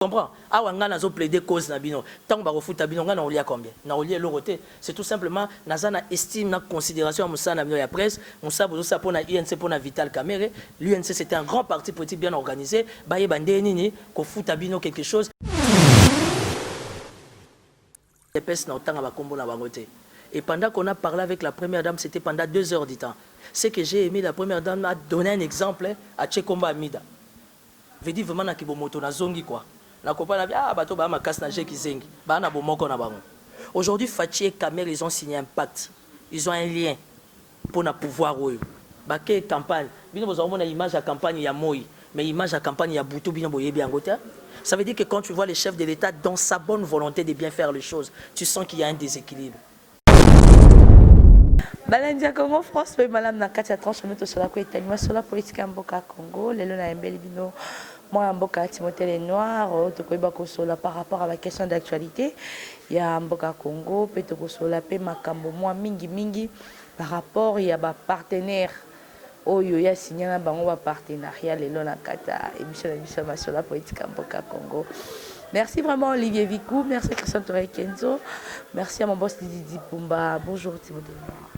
Comprends? Ah, on a plaidé cause nabino. Tant que foot nabino, on a oublié combien? On a oublié l'autre. C'est tout simplement, nazana estime, na considération, Moussa nabino ya presse, Moussa Boussa pour na UNC pour na Vital Kamere. L'UNC c'était un grand parti politique bien organisé. Baye bandé nini, ko foot nabino quelque chose. Épaisse na autant à combo na bangote. Et pendant qu'on a parlé avec la première dame, c'était pendant 2 heures du temps. Ce que j'ai aimé, la première dame a donné un exemple à Tchekomba Amida. Veut dire vraiment na kibomoto na zongi quoi. La compagnie a bateau ba ma casse na qui zingi. Ba na bomoko na bango. Aujourd'hui Fachi et Kamer ils ont signé un pacte. Ils ont un lien pour na pouvoir oyo. Ba ke campagne. Bino bozo mona image à campagne ya Moi, mais image à campagne ya Boutou bino boye bien ngota. Ça veut dire que quand tu vois le chef de l'État dans sa bonne volonté de bien faire les choses, tu sens qu'il y a un déséquilibre. Balandia Congo France pe malam na kati ya tranche moto sur la ko Italie sur la politique ya mboka Congo lelo na embeli bino moi mboka Timothée Noir to koiba ko sola par rapport à la question d'actualité ya mboka Congo pe to ko sola pe makambo moi mingi par rapport ya ba partenaire oyo ya signé na bango ba partenariat lelo na kata émission sur la politique ya mboka Congo. Merci vraiment Olivier Vicou, merci Christian Torre Kenzo, merci à mon boss Didi Pumba. Bonjour Timothée Noir.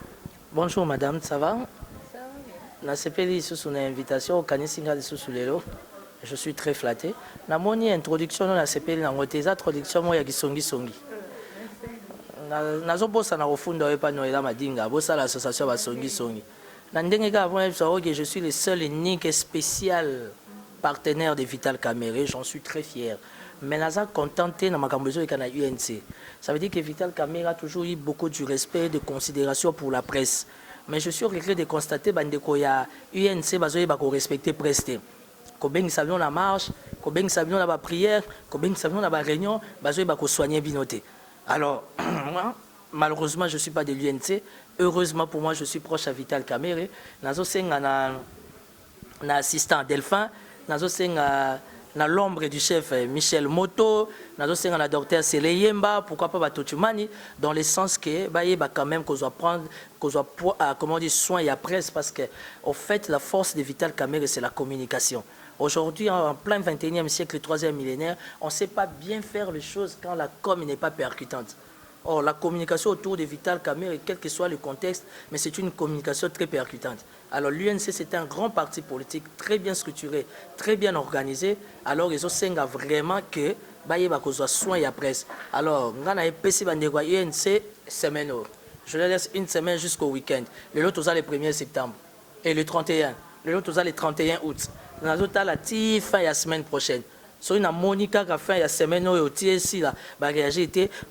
Bonjour madame, ça va? Ça va bien. Na sepeli sous une invitation au Kanisinga de Sousoulelo. Je suis très flatté. Na moni introduction na sepeli na ngoteza introduction mo ya kisongi songi. Na zo bossa na ofunda wepa no ela madinga, bossa l'association ba songi songi. Na ndenge ka avant que je suis le seul unique et spécial partenaire de Vital Kamere, j'en suis très fier. Mais naza contenté na makambozo et na UNC. Ça veut dire que Vital Kamere a toujours eu beaucoup de respect, de considération pour la presse. Mais je suis regretté de constater bandeko ya UNC bazoye bako respecter presse. Ko bengi sabion la marche, ko bengi sabion la prière, ko bengi sabion la réunion, bazoye bako soigner binoté. Alors moi malheureusement je suis pas de l'UNC. Heureusement pour moi je suis proche à Vital Kamere. Nazo senga na assistant Delphin, nazo senga na l'ombre du chef Michel Moto, nazo senga na docteur Seleyemba, pourquoi pas Batotumani, dans le sens que bah quand même qu'on doit prendre, qu'on doit comment dire soin et à presse, parce que au fait la force de Vital Kamere c'est la communication. Aujourd'hui en plein 21e siècle, le 3e millénaire, on ne sait pas bien faire les choses quand la com n'est pas percutante. Or, la communication autour de Vital Kamere, quel que soit le contexte, mais c'est une communication très percutante. Alors, l'UNC, c'est un grand parti politique très bien structuré, très bien organisé. Alors, ils ont vraiment que Baye Bakozwa soin et presse. Alors, on a EPC Bandegwa UNC, semaine. Je les laisse une semaine jusqu'au week-end. Le lot, le 1er septembre. Et le 31. Le lot, le 31 août. Nous avons la fin la semaine prochaine. So une Monica qui a fait la semaine où ici là,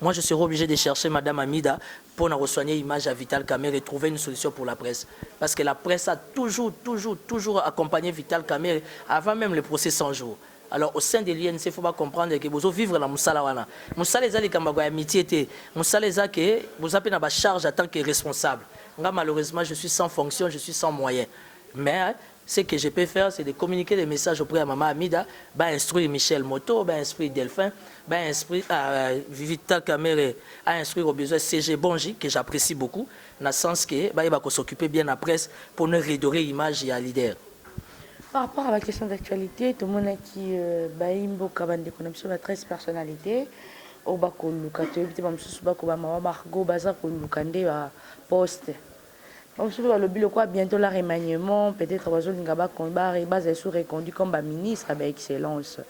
moi je serai obligé de chercher Madame Amida pour nous soigner l'image à Vital Kamere et trouver une solution pour la presse. Parce que la presse a toujours accompagné Vital Kamere avant même le procès 100 jours. Alors au sein de l'INC, il faut pas comprendre que vous vivre dans Moussala wana. Moussala les kambago amitié té. Moussala les que vous avez na charge en tant que responsable. Malheureusement, je suis sans fonction, je suis sans moyens. Mais ce que je peux faire, c'est de communiquer des messages auprès de Maman Amida, instruire Michel Moto, instruire Delphin, instruire Vital Kamere, instruire au besoin CG Bonji, que j'apprécie beaucoup, dans le sens que va s'occuper bien de la presse pour ne redorer l'image et à leader. Par rapport à la question d'actualité, tout le monde a qui baimbo kabande connexion la 13 personnalités au bako lukato ebite bamsusu bako ba mama Margot baza ko lukande ba poste. On se voit le bilan quoi bientôt la remaniement peut-être bazo lingaba combat base sur reconduit comme ba ministre avec excellence.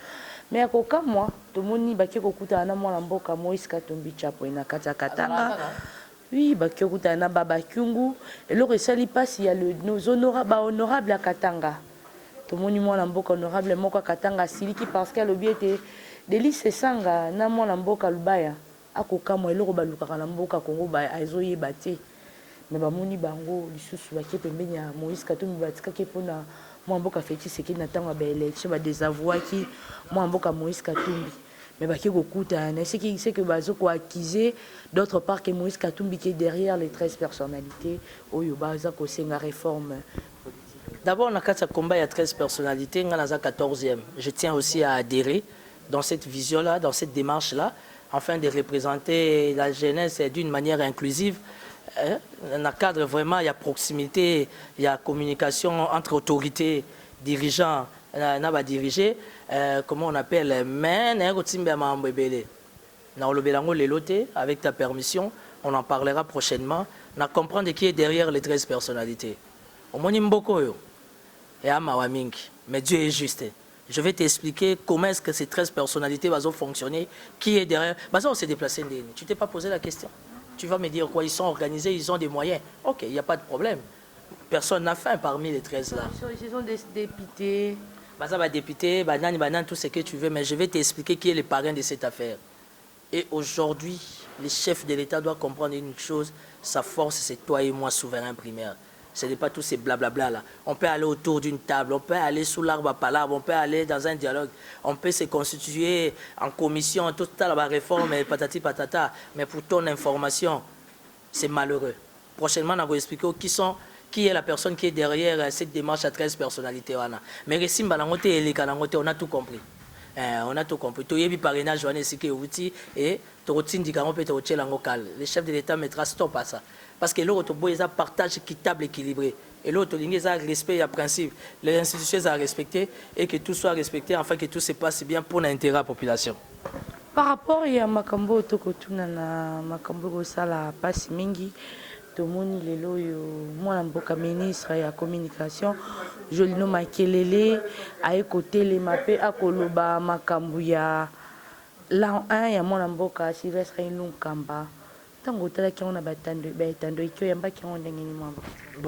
Mais à quoi moi tout le monde ni baki ko kuta na mwana mboka Moïse Katumbi chapo ina kata katanga. Oui, baki ko kuta na baba kyungu et le resali passe il y a le nos honorables à Katanga. Tout le monde mwana mboka honorable moko Katanga siliki parce que le biais était Délice sanga na mwana mboka lubaya akoka mo eloko balukaka na mboka Congo ba azoye baté. Mais bamoni bango lisusu baki pembeni ya Moïse Katumbi batikaki pona mboka feti seki na tanga ba élection ba désavouer ki mboka Moïse Katumbi mais baki kokuta na seki c'est que bazo ko accuser d'autre part que Moïse Katumbi qui est derrière les 13 personnalités oyo baza ko senga réforme. D'abord on a quatre combat il y a 13 personnalités, on a 14e. Je tiens aussi à adhérer dans cette vision là, dans cette démarche là, afin de représenter la jeunesse d'une manière inclusive. Dans le cadre vraiment, il y a proximité, il y a communication entre autorités, dirigeants na ba diriger comment on appelle mais na ko timba mambo ebele na olobelango lelote avec ta permission on en parlera prochainement na comprendre qui est derrière les 13 personnalités omoni mboko yo et amawa mingi mais Dieu est juste. Je vais t'expliquer comment est-ce que ces 13 personnalités vont fonctionner, qui est derrière. On s'est déplacé. Tu t'es pas posé la question. Tu vas me dire quoi, ils sont organisés, ils ont des moyens. Ok, il n'y a pas de problème. Personne n'a faim parmi les 13 là. Ils sont des députés. Député, banane, tout ce que tu veux, mais je vais t'expliquer qui est le parrain de cette affaire. Et aujourd'hui, les chefs de l'État doivent comprendre une chose, sa force c'est toi et moi, souverain primaire. Ce n'est pas tous ces blablabla là. On peut aller autour d'une table, on peut aller sous l'arbre à palabre, on peut aller dans un dialogue, on peut se constituer en commission, toute la réforme, patati patata. Mais pour ton information, c'est malheureux. Prochainement, on va expliquer qui est la personne qui est derrière cette démarche à 13 personnalités. Mais on a tout compris. On a tout compris. Tu as parrainage, et le chef de l'État mettra stop à ça. Parce que l'autre, il y a un partage équitable, équilibré. Et l'autre, il y a un respect, il y a un principe. Les institutions à respecter et que tout soit respecté afin que tout se passe bien pour l'intérêt de la population. Par rapport à Makambo, Tokotuna, Makambo, Sala, Pass Mingi, Tomoni Lelo, moi, je ministre de la communication, je le nomme Kelele, à écouter les mappés, à Koloba, Makambouya. L'an 1, il y a mon amboka, Sylvestre Kamba. Bon,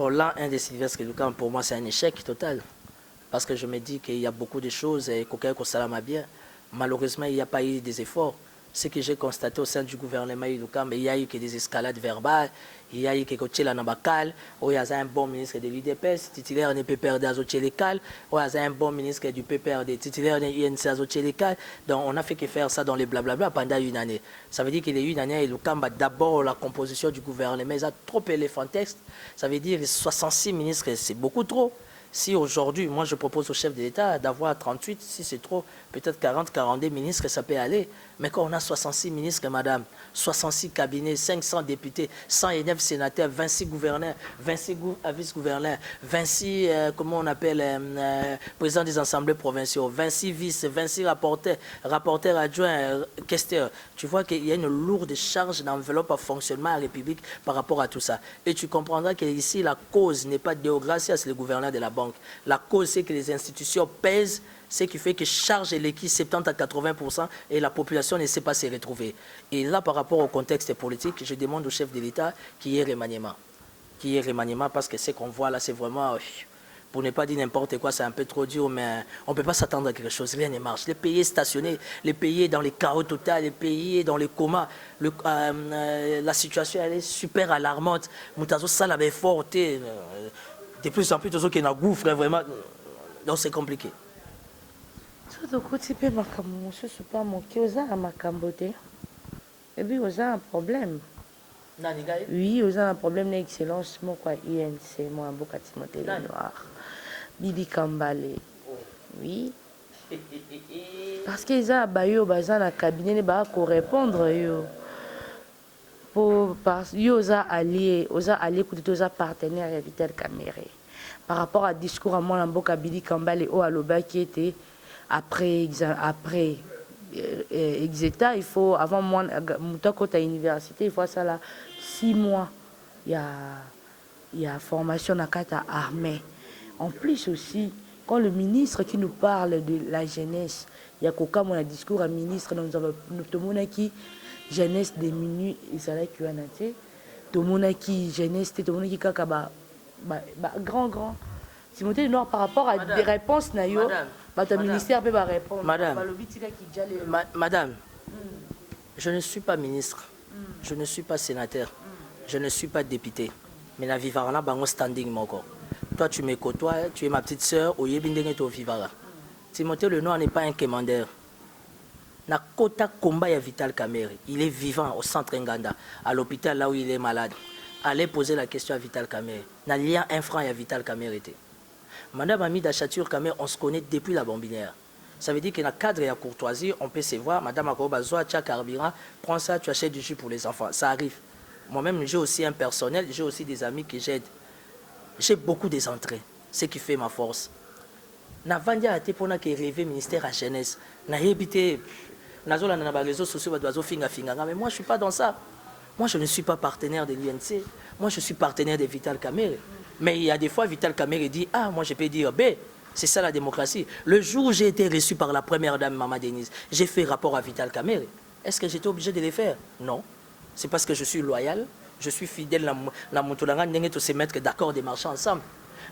là, un des Sylvestre Lucan, pour moi, c'est un échec total. Parce que je me dis qu'il y a beaucoup de choses et qu'aucun salama bien. Malheureusement, il n'y a pas eu des efforts. Ce que j'ai constaté au sein du gouvernement, il y a eu que des escalades verbales, il y a eu que Kochela Nabakal, il y a un bon ministre de l'UDPS, titulaire de PPR d'Azotchelekal, il y a un bon ministre du PPR de titulaire de l'UNC Azotchelekal. Donc on a fait que faire ça dans les blablabla pendant une année. Ça veut dire qu'il y a une année, d'abord la composition du gouvernement, ils ont trop éléphantesque. Ça veut dire 66 ministres, c'est beaucoup trop. Si aujourd'hui, moi je propose au chef de l'État d'avoir 38, si c'est trop, peut-être 40, 42 ministres, ça peut aller. Mais quand on a 66 ministres, madame, 66 cabinets, 500 députés, 109 sénateurs, 26 gouverneurs, 26 vice-gouverneurs, 26, comment on appelle, présidents des assemblées provinciaux, 26 vice, 26 rapporteurs adjoints, questeurs. Tu vois qu'il y a une lourde charge d'enveloppe à fonctionnement à la République par rapport à tout ça. Et tu comprendras qu'ici, la cause n'est pas Deo Gracias, le gouverneur de la banque. La cause, c'est que les institutions pèsent, ce qui fait que charge l'équipe 70 à 80% et la population ne sait pas se retrouver. Et là, par rapport au contexte politique, je demande au chef de l'État qu'il y ait remaniement. Qu'il y ait remaniement parce que ce qu'on voit là, c'est vraiment, pour ne pas dire n'importe quoi, c'est un peu trop dur, mais on ne peut pas s'attendre à quelque chose, rien ne marche. Les pays stationnés, les pays dans les chaos total, les pays dans les comas, la situation elle est super alarmante. Moutazo, ça l'avait forte. De plus en plus, tout ce qui est dans le gouffre, vraiment, donc c'est compliqué. Et puis, vous avez un problème. Oui, vous avez un problème d'excellence. Moi, quoi, INC, moi, beaucoup de Timothée Noir. Bibi Kambale. Oui. Parce qu'ils ont baillé dans le cabinet, ils ont répondre. Parce qu'ils ont allié, ils ont partenaire à Vital Kamere. Par rapport à discours à moi, Bibi Kambale, au Aloba qui était après Exeta, il faut, avant moi, à l'université, il faut ça là, 6 mois. Il y a formation dans la armée. En plus aussi, quand le ministre qui nous parle de la jeunesse, il y a qu'aucun mon discours à ministre, nous avons qui jeunesse démunie, et ça là qui a naté, tout le monde qui jeunesse, tout le monde qui kaka grand. Timothée Noir par rapport à des réponses naïo. Votre ministère peut répondre. Madame, je ne suis pas ministre, je ne suis pas sénateur, je ne suis pas député. Mais la vivara bango standing moko. Toi tu me côtoies, tu es ma petite sœur, au yebindenge to vivara. Timothée Lenoir n'est pas un commandeur. Na kota combat ya Vital Kamere, il est vivant au centre Nganda, à l'hôpital là où il est malade. Allez poser la question à Vital Kamere. N'a lien un franc à Vital Kamere était. Madame Amida Chatur Kamere, on se connaît depuis la Bambinière. Ça veut dire que dans le cadre de la courtoisie, on peut se voir. Madame Akobazoa, tu as carburant, prends ça, tu achètes du jus pour les enfants. Ça arrive. Moi-même, j'ai aussi un personnel, j'ai aussi des amis que j'aide. J'ai beaucoup des entrées, ce qui fait ma force. navandi ate mpona ke rêver ministère à jeunesse nayebi te nazolanda na baréseaux sociaux bato bazofingafinganga mais moi je suis pas dans ça. Moi je ne suis pas partenaire de l'UNC, moi je suis partenaire de Vital Kamerhe. Mais il y a des fois Vital Kamerhe dit ah moi je peux dire B. C'est ça la démocratie. Le jour où j'ai été reçu par la première dame Maman Denise, j'ai fait rapport à Vital Kamerhe. Est-ce que j'étais obligé de les faire? Non. C'est parce que je suis loyal, je suis fidèle à mon tolerant, nous se mettre d'accord de marcher ensemble.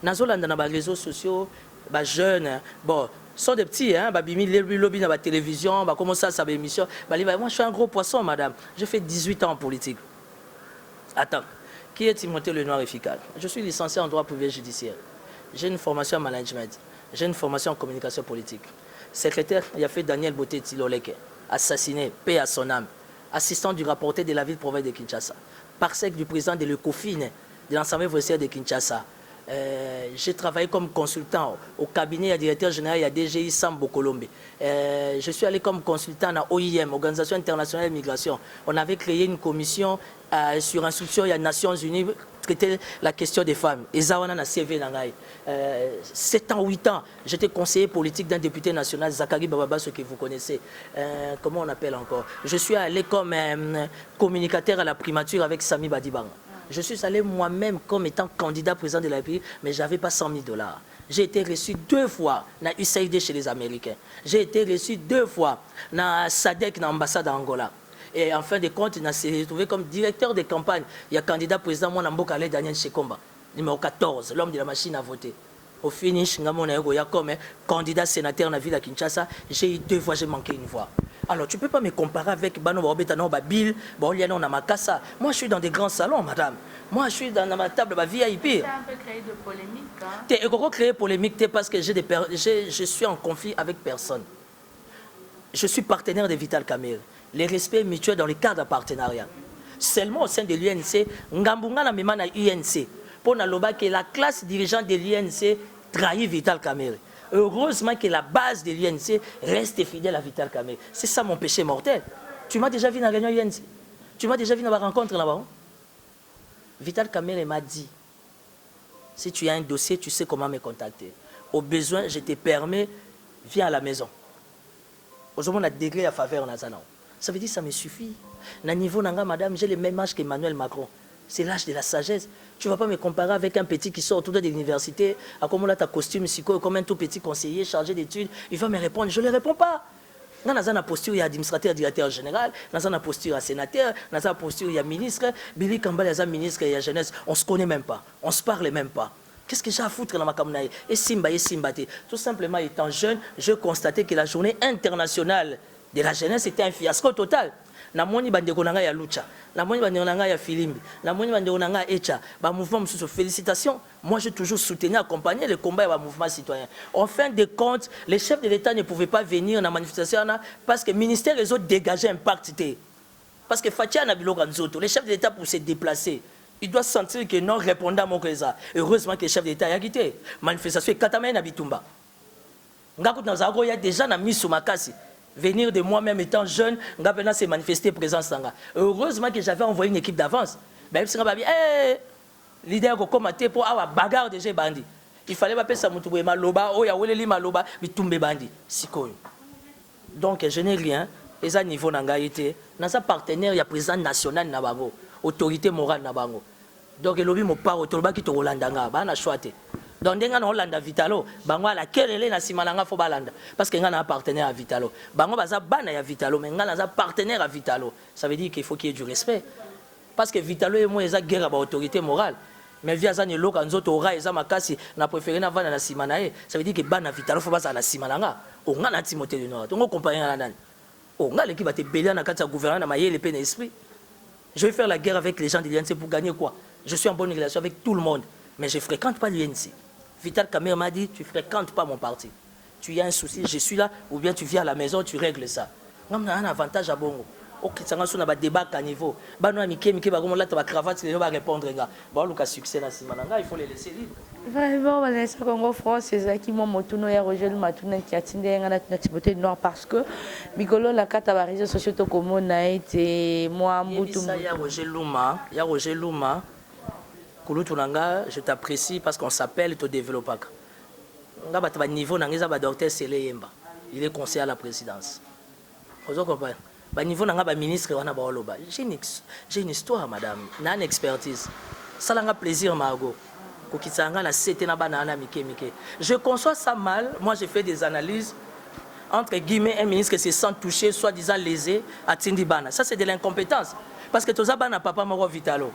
Nazolanda na réseaux sociaux, bah jeunes, bon, sont des petits, hein, bah bimi lobby dans la télévision, bah comment ça émission, bah moi je suis un gros poisson madame, j'ai fait 18 ans en politique. Attends, qui est Timothée Lenoir efficace? Je suis licencié en droit privé judiciaire. J'ai une formation en management, j'ai une formation en communication politique. Secrétaire, il a fait Daniel Boté Tiloleke, assassiné, paix à son âme. Assistant du rapporteur de la ville province de Kinshasa. Parsec du président de l'ECOFIN, de l'Assemblée forestière de Kinshasa. J'ai travaillé comme consultant au cabinet du directeur général de DGI Sambo Colombe. Je suis allé comme consultant à OIM, Organisation internationale de migration. On avait créé une commission sur instruction des Nations Unies traiter la question des femmes. Et ça, on a CV dans 7 ans, 8 ans, j'étais conseiller politique d'un député national, Zachary Bababa, ce que vous connaissez. Comment on appelle encore? Je suis allé comme communicateur à la primature avec Sami Badibang. Je suis allé moi-même comme étant candidat président de la République, mais je n'avais pas 100 000 $. J'ai été reçu 2 fois dans USAID chez les Américains. J'ai été reçu 2 fois dans SADC, dans l'ambassade d'Angola. Et en fin de compte, il s'est retrouvé comme directeur de campagne. Il y a candidat président, moi, Nambokale Daniel Shekomba, numéro 14, l'homme de la machine à voter. Au finish, il y a comme candidat sénateur dans la ville de Kinshasa. J'ai eu 2 fois, j'ai manqué 1 fois. Alors, tu ne peux pas me comparer avec Bano Babetano, Babil, Boliano, Namakasa. Moi, je suis dans des grands salons, madame. Moi, je suis dans ma table de VIP. Ça a un peu créé de polémique. Hein? Tu as créé polémique parce que je suis en conflit avec personne. Je suis partenaire de Vital Kamerhe. Les respects mutuels dans le cadre de partenariat. Seulement au sein de l'UNC, Ngambunga na mema na UNC. Pour que la classe dirigeante de l'UNC trahit Vital Kamerhe. Heureusement que la base de l'UNC reste fidèle à Vital Kamerhe. C'est ça mon péché mortel. Tu m'as déjà vu dans la réunion UNC? Tu m'as déjà vu dans la rencontre là-bas? Vital Kamerhe m'a dit, si tu as un dossier, tu sais comment me contacter. Au besoin, je te permets, viens à la maison. Aujourd'hui, on a degré à faveur dans Zanao. Ça veut dire que ça me suffit. Na niveau nanga, madame, j'ai le même âge qu'Emmanuel Macron. C'est l'âge de la sagesse. Tu ne vas pas me comparer avec un petit qui sort tout de l'université, à comment là ta costume, comme un tout petit conseiller chargé d'études. Il va me répondre. Je ne lui réponds pas. Dans la posture, il y a administrateur, directeur général. Dans la posture, il y a sénateur. Dans la posture, il y a ministre. Billy Kambal, il y a ministre, il y a jeunesse. On ne se connaît même pas. On ne se parle même pas. Qu'est-ce que j'ai à foutre dans ma campagne? Et Simba. Tout simplement, étant jeune, je constatais que la journée internationale de la jeunesse était un fiasco total. Namoni bandeko nanga ya lucha, namoni bandeko nanga ya filimbi, namoni bandeko nanga echa, ba mouvement sous félicitations. Moi j'ai toujours soutenu, accompagné le combat du mouvement citoyen. En fin de compte, les chefs de l'État ne pouvaient pas venir dans la manifestation parce que le ministère les autres dégageait un pacte. Parce que Fatia na biloko nzoto, les chefs de l'État pour se déplacer, il doit sentir que non répondant à mon ça. Heureusement que le chef de l'État a quitté. Manifestation Katama na Bitumba. Ngakut na zago ya déjà na misu makasi. Venir de moi-même étant jeune, Ngapena s'est manifesté présence. Heureusement que j'avais envoyé une équipe d'avance. Ben, l'idée de commenter pour avoir bagarre déjà bandi. Il fallait pas ça mutuwe maloba, oh ya weleli maloba, bitumbe bandi. Sikoyo. Donc je n'ai rien. Et à niveau nanga été, dans un partenaire, il y a président national nabango, autorité morale nabango. Donc le lobby mo part autoba qui to Holandanga, ba na choité. Donc, on a Hollanda Vitalo, bango à laquelle elle est na simalanga fo balanda parce que ngana partenaire à Vitalo. Bango baza bana ya Vitalo, mais ngana za partenaire à Vitalo. Ça veut dire qu'il faut qu'il y ait du respect. Parce que Vitalo et moi eza guerre à autorité morale. Mais via ça ne loka nzoto ora eza makasi na préféré na vana na simanae. Ça veut dire que bana Vitalo fo baza na simalanga. O ngana Timothée Lenoir. Donc on compagnie na nani. O ngana l'équipe va te bélir na kati ya gouvernement na maye le peine esprit. Je vais faire la guerre avec les gens de l'UNC pour gagner quoi? Je suis en bonne relation avec tout le monde, mais je fréquente pas l'UNC. Vital Kamerhe m'a dit, tu ne fréquentes pas mon parti. Tu as un souci, je suis là, ou bien tu viens à la maison, tu règles ça. On a un avantage à Bongo. Ok, ça a un débat à niveau. Bah non, Mickey, là, tu vas cravate, il va répondre. Bon, le cas succès, il faut les laisser libres. Vraiment, Vanessa Congo France, c'est ça qui m'a montré, il y a Roger Matuna qui a tenu à Timothée Noir parce que Mikolo, la carte à réseaux sociaux, comme on a été, moi, Moutou. Il y a Roger Louma. Je t'apprécie parce qu'on s'appelle ton développeur. ngaba niveau nangeza ba docteur Sele Yemba. Il est conseiller à la présidence. Vous comprenez? Ba niveau nanga ba ministre wana ba oloba. J'ai une histoire madame, na une expertise. Ça l'a plaisir Margot. Kokitsanga na cité na banana mike. Je conçois ça mal. Moi j'ai fait des analyses entre guillemets un ministre qui se sent touché, soi-disant lésé à Tindibana. Ça c'est de l'incompétence parce que toza bana papa moko vitalo.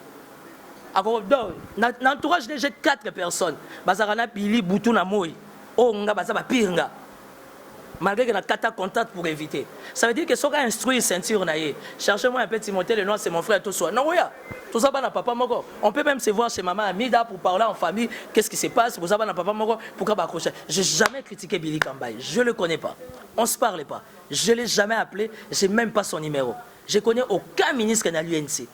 Dans l'entourage, j'ai 4 personnes. Bazarana Pili, Boutou Namoui. Oh, nga bazaba pirnga. Malgré que na kata contact pour éviter. Ça veut dire que si on a instruit ceinture naïe, cherchez-moi un peu Timothée Lenoir, c'est mon frère tout ça. Non, oui, tout ça, na papa moko. On peut même se voir chez maman Amida pour parler en famille. Qu'est-ce qui se passe? Vous avez na papa moko. Pourquoi accrocher? Je n'ai jamais critiqué Billy Kambaye. Je le connais pas. On se parle pas. Je l'ai jamais appelé. J'ai même pas son numéro. Je connais aucun ministre dans l'UNC.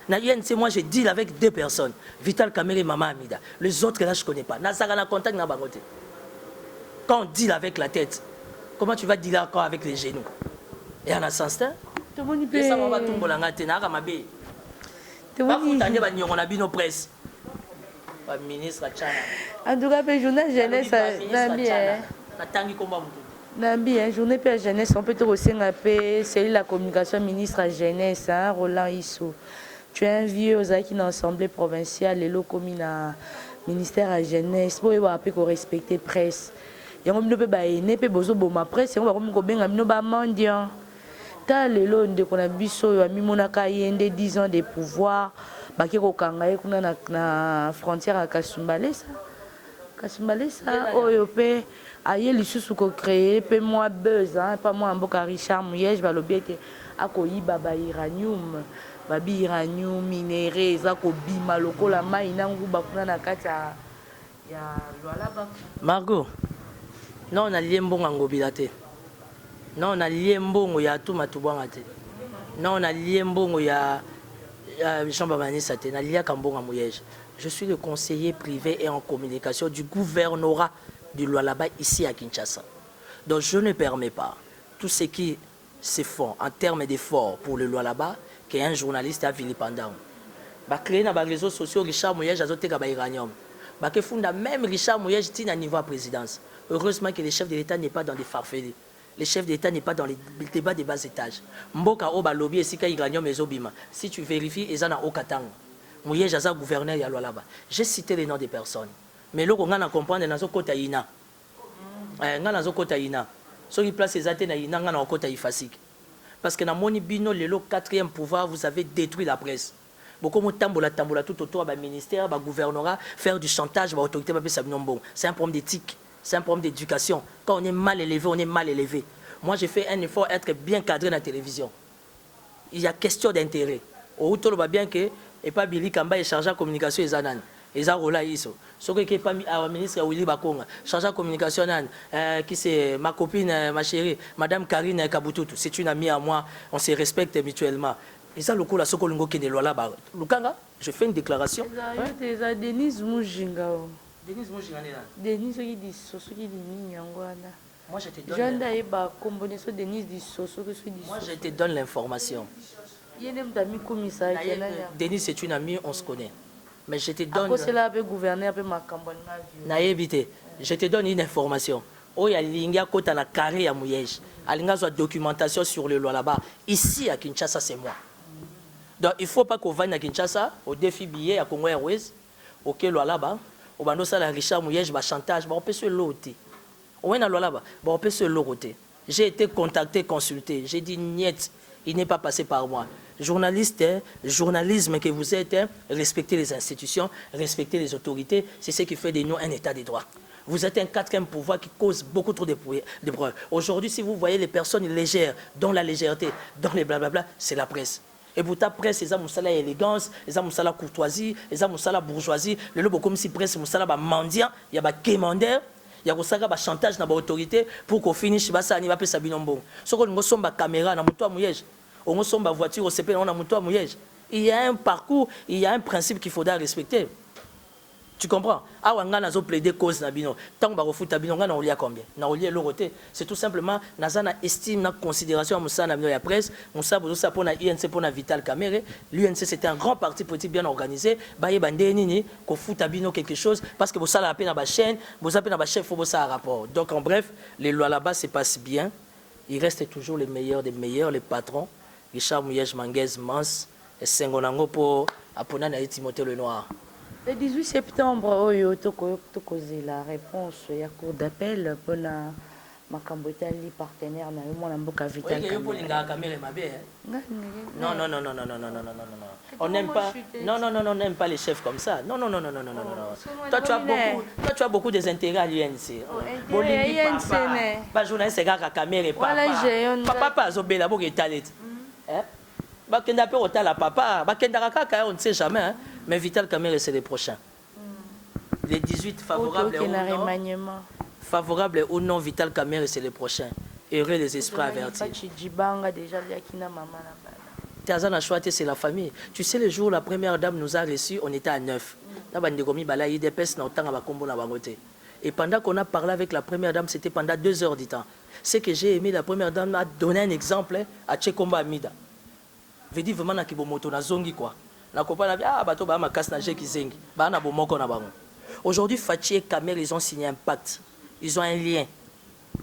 Dans l'UNC, moi, je deal avec 2 personnes. Vital Kamere et Maman Amida. Les autres, là, je connais pas. Nazarana contact na bangote. Quand on deal avec la tête, comment tu vas dealer encore avec les genoux? Et en a sens, hein? Tout le monde peut. Ça va tomber dans la tête, na ramabé. Pas foutre en débat, on a bien nos presse. Pas ministre Tchana. En tout cas, le journal jeunesse, Nambi, journée de jeunesse, on peut te aussi appeler, c'est la communication ministre à jeunesse, Roland Issou. Tu es un vieux aux acquis dans l'Assemblée provinciale, les locaux communaux, ministère à jeunesse, pour appeler qu'on respecte presse. Il y a un peu de besoin de ma presse, il y a un peu de mendiant. T'as les lots de qu'on a biso, il y a Mimonaka, il y a 10 ans de pouvoir, il y a na frontière à Kasumbalesa. Kasumbalesa, Oyope. Aïe, les sous qu'on crée, peu moins buzz, pas moins un beau Richard Mouyej, va l'objet à Koyiba, Iranium, Babi Iranium, minéré, Zako Bima, Loko, la maïna, Bakuna, Nakata, ya là-bas. Margot, non, on a lié bon en gobilate. Non, on a lié bon, il y a tout matoubanate. Non, on a lié bon, il y a Jean-Baptiste Sate, on a lié à Kambon à Mouyej. Je suis le conseiller privé et en communication du gouvernorat du Lualaba ici à Kinshasa. Donc je ne permets pas tout ce qui se font en termes d'efforts pour le Lualaba qu'un journaliste a vilipendant. Créer dans les réseaux sociaux Richard Mouyej a zoté kaba iranium. Que funda même Richard Mouyej tient à niveau à présidence. Heureusement que le chef de l'État n'est pas dans des farfelus. Le chef de l'État n'est pas dans les débats des bas étages. Mboka oba lobby et sika iranium et zobima. Si tu vérifies, ils en ont au Katang. Mouyej a gouverneur ya Lualaba. J'ai cité les noms des personnes. Mais là, on a compris dans kota ina. Dans kota ina. Ceux qui placent les athées ina dans kota ifasik. Parce que dans mon bino le 4e pouvoir, vous avez détruit la presse. Beaucoup de tambola tout autour du ministère, du gouvernorat, faire du chantage, de l'autorité, c'est un problème d'éthique, c'est un problème d'éducation. Quand on est mal élevé, on est mal élevé. Moi, j'ai fait un effort être bien cadré dans la télévision. Il y a question d'intérêt. Au tour bien que et pas Billy Kamba est chargé de communication et Zanan. Et ça roule ici. Ce qui est pas ministre Willy Bakonga, chargé de communication qui c'est ma copine, ma chérie, Madame Karine Kabututu. C'est une amie à moi. On se respecte mutuellement. Et ça le coup là, ce qu'on qui est là-bas. Lukanga, je fais une déclaration. C'est Denise Moujinga. Denise Moujinga. Denise qui dit soso qui dit nyangwana. Moi je te donne. Moi je te donne l'information. Denise c'est une amie, on se connaît. Mais je te donne. Je te donne une information. Oh, il y a l'Inga Kota na carré à Mouyej. Alinga soit documentation sur le loi là-bas. Ici à Kinshasa, c'est moi. Donc il ne faut pas qu'on vaille à Kinshasa, au défi billet à Congo Airways, au loi là-bas, au bando ça la Richard Mouyej, chantage, on peut se loter. On est dans loi là-bas, on peut se loter. J'ai été contacté, consulté. J'ai dit niet, il n'est pas passé par moi. Journaliste, journalisme que vous êtes, respectez les institutions, respectez les autorités, c'est ce qui fait de nous un état de droit. Vous êtes un 4e pouvoir qui cause beaucoup trop de problèmes. Aujourd'hui, si vous voyez les personnes légères, dans la légèreté, dans les blablabla, c'est la presse. Et pour ta presse, ils ont la élégance, ils ont la courtoisie, ils ont la bourgeoisie. Le lobo comme si presse, ils ont mendiant, il y a des quémandeurs. Il y a un chantage dans l'autorité pour qu'on finisse ça, on va faire ça binombo. Ce qu'on a une caméra dans mon Mouyej, on a une voiture au CP, on a mon Mouyej. Il y a un parcours, il y a un principe qu'il faudra respecter. Tu comprends? Ah, on a plaidé cause na bino. Tant que refuta bino, on a oublié combien? On a oublié le côté. C'est tout simplement, na estime, na considération à Moussa na la presse, Moussa Bouzousa pour na INC pour na Vital Kamere. L'UNC c'était un grand parti politique bien organisé. Baye bandé nini, ko futa bino quelque chose parce que vous savez la peine à la chaîne, vous savez la chef, faut ça un rapport. Donc en bref, les lois là-bas se passent bien. Il reste toujours les meilleurs des meilleurs, les patrons. Richard Mouyej Manguez Mans et Sengonango pour apprendre à Timothée Lenoir. Le 18 septembre, il y a la réponse à la cour d'appel pour la partenaire Vital Non, non, non, non, non, non, non, non, non, non. On n'aime pas. Non, non, non, on n'aime pas les chefs comme ça. Non, non, non, non, non, non, non. Toi, tu as beaucoup des intérêts à l'UNC. Pas journaliste, c'est caméra papa. Papa, Zobela, beaucoup de talent. Bakenda peut ôter la papa. Bakenda Kaka, on ne sait jamais. Hein? Mais Vital Kamere, c'est les prochains. Les 18 favorables ou non. Favorable ou non, Vital Kamere, c'est les prochains. Heureux les esprits avertis. Tazan a choisi, c'est la famille. Tu sais, le jour où la première dame nous a reçus, on était à 9. Et pendant qu'on a parlé avec la première dame, c'était pendant 2 heures du temps. Ce que j'ai aimé, la première dame a donné un exemple à Tchekomba Amida. Je dis vraiment que moto na zongi quoi. Na comprendre ah bato ba ma casse na je ki zengi. Ba na bomoko na bango. Aujourd'hui Fachi et Kamel ils ont signé un pacte. Ils ont un lien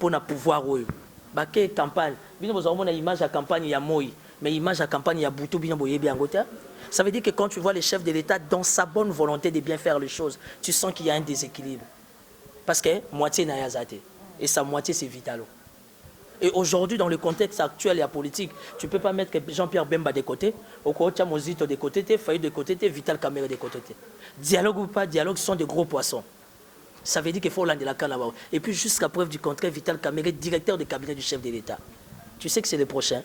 pour na pouvoir oyo. Ba ke campagne. Bino bozo mona image à campagne ya Moi, mais image à campagne ya Boutou bino boye bien ngota. Ça veut dire que quand tu vois le chef de l'État dans sa bonne volonté de bien faire les choses, tu sens qu'il y a un déséquilibre. Parce que moitié na yazate et sa moitié c'est Vitalo. Et aujourd'hui, dans le contexte actuel et la politique, tu ne peux pas mettre Jean-Pierre Bemba de côté, Okocha Mozito de côté, Faye de côté, Vital Kamere de côté. Dialogue ou pas dialogue, ce sont des gros poissons. Ça veut dire qu'il faut l'en de la canne là-bas. Et puis jusqu'à preuve du contraire, Vital Kamere, directeur de cabinet du chef de l'État. Tu sais que c'est le prochain.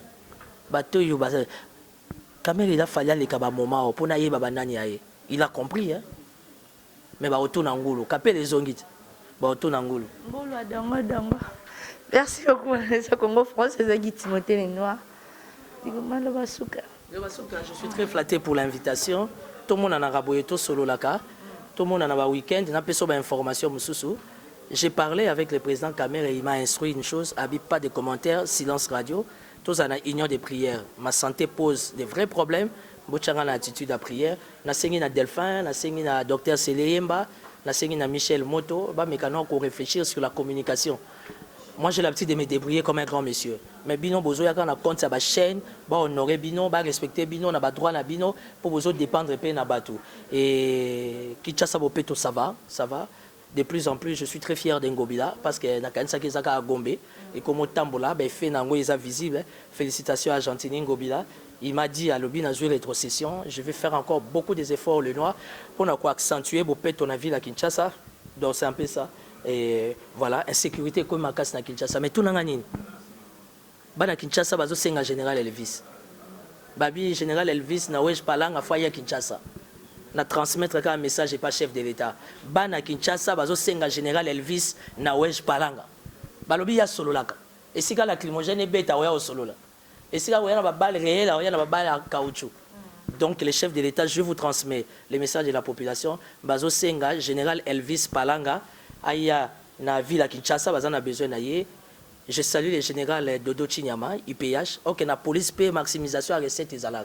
Kamere, il a fallu aller à moment pour n'aller babanani. Il a compris, hein. Mais bah autour n'angoulou, capé les ongit, bah autour n'angoulou. Merci beaucoup, Vanessa Congo France, c'est Timothée Lenoir. Je suis très flatté pour l'invitation. Tout le monde en a raboyé tout solo là-bas. Tout le monde en a un week-end. On a fait des informations. J'ai parlé avec le président Kamere et il m'a instruit une chose. Pas de commentaires, silence radio. Tous en a union des prières. Ma santé pose des vrais problèmes. J'ai une attitude à prière. J'ai na Delphin, j'ai na docteur Seleyemba, j'ai na Michel Moto. Mais quand on réfléchir sur la communication. Moi, j'ai l'habitude de me débrouiller comme un grand monsieur. Mais Bino Bozo, quand on a compte sa chaîne, on honorer Bino, respecter Bino, on a droit à Bino, pour Bozo dépendre de na bateau. Et Kinshasa Bopeto, ça va. De plus en plus, je suis très fier d'Ngobila parce que Nakansa Kizaka a Gombe. Et comme Tambola, fait Nango est visible. Félicitations à Argentine Ngobila. Il m'a dit à l'Obi dans une rétrocession, je vais faire encore beaucoup d'efforts le noir pour accentuer Bopeto na ville à Kinshasa. Donc c'est un peu ça. Et voilà, insécurité comme ma casse na Kinshasa. Mais tout n'a nini. Bana Kinshasa bazo senga général Elvis. Babi général Elvis na wej palanga foya Kinshasa. Na transmettre un message et pas chef de l'État. Bana Kinshasa bazo senga général Elvis na wej palanga. Balobi ya solo laka. Et si la lacrymogène beta oya solo la. Et si oya na ba balle réelle oya na ba balle caoutchouc. Donc les chefs de l'État, je vous transmets les messages de la population. Bazo senga général Elvis palanga. Aya na ville à Kinshasa, bazana besoin naie. Je salue le général Dodo Chinyama, IPH. Ok, la police paie maximisation à recette et à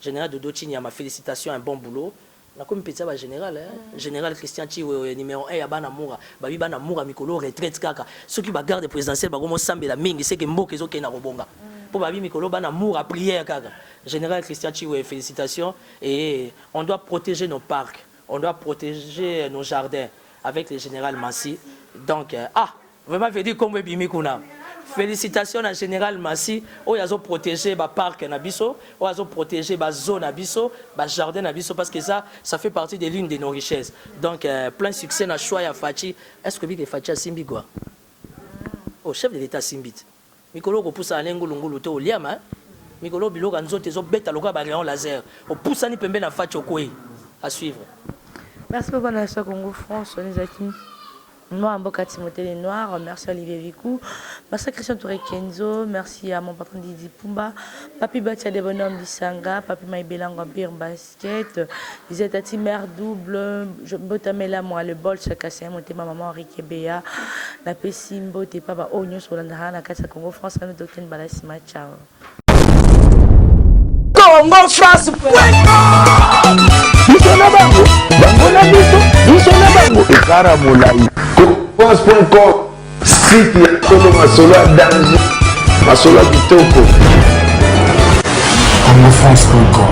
général Dodo Chinyama, félicitations, un bon boulot. Na comme petit général, général Christian Chiwe numéro 1 ya bana moura, babi bana moura mikolo retraite kaka. Ceux qui ba garde présidentielle ba gomo sambela mingi, c'est que mboke zo ke na robonga. Pour babi mikolo bana moura prière kaka. Général Christian Chiwe, félicitations et on doit protéger nos parcs, on doit protéger nos jardins. Avec le général Massi. Donc, vraiment, je dis comme Bimikuna. Félicitations à général Massi. Où ils ont protégé le parc Nabiso, où ils ont protégé la zone Nabiso, le jardin Nabiso, parce que ça fait partie de l'une de nos richesses. Donc, plein succès dans choix à Fachi. Est-ce que Big Fachi a Simbi quoi? Au chef de l'État Simbit. Mikolo pousse à l'engulungulu au liama. Mikolo bilo ganzo tezo beta loka ba rayon laser. Au pousse ni pembe na Fachi au koi. À suivre. Merci beaucoup, Vanessa Congo France. Moi, Mboka Timothée Les Noirs, merci à Olivier Vicou, merci à Christian Touré Kenzo, merci à mon patron Didi Pumba, Papi Batia des bonhommes d'Isanga, Papi Maïbelang Empire Basket, Lisette Ati Mère Double, je botamela moi le bol chaque cassé, monté ma maman Ricky Béa, la Pessimbo, t'es pas Onyo sur la Casa Congo France, nous docteur Balasima, ciao. Congo France France.com site ya Tolo Masolo ya danger Masolo ya kitoko Congo France.com